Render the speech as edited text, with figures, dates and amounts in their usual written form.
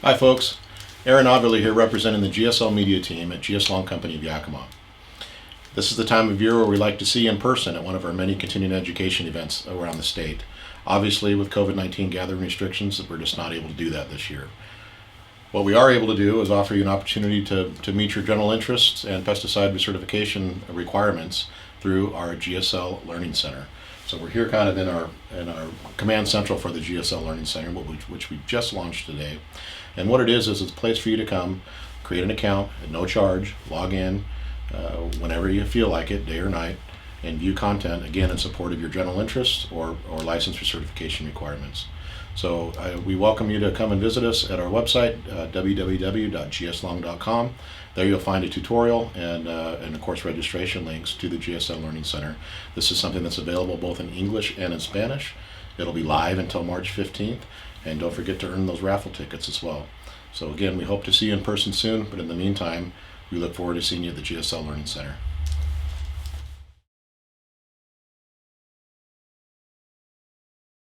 Hi folks, Aaron Avila here representing the GSL media team at GSL Company of Yakima. This is the time of year where we like to see in person at one of our many continuing education events around the state. Obviously with COVID-19 gathering restrictions, we're just not able to do that this year. What we are able to do is offer you an opportunity to meet your general interests and pesticide certification requirements through our GSL Learning Center. So we're here kind of in our command central for the GSL Learning Center, which we just launched today. And what it is it's a place for you to come, create an account at no charge, log in whenever you feel like it, day or night, and view content, again, in support of your general interests or license or certification requirements. So we welcome you to come and visit us at our website, www.gslong.com. There you'll find a tutorial and of course registration links to the GSL Learning Center. This is something that's available both in English and in Spanish. It'll be live until March 15th, and don't forget to earn those raffle tickets as well. So again, we hope to see you in person soon, but in the meantime, we look forward to seeing you at the GSL Learning Center.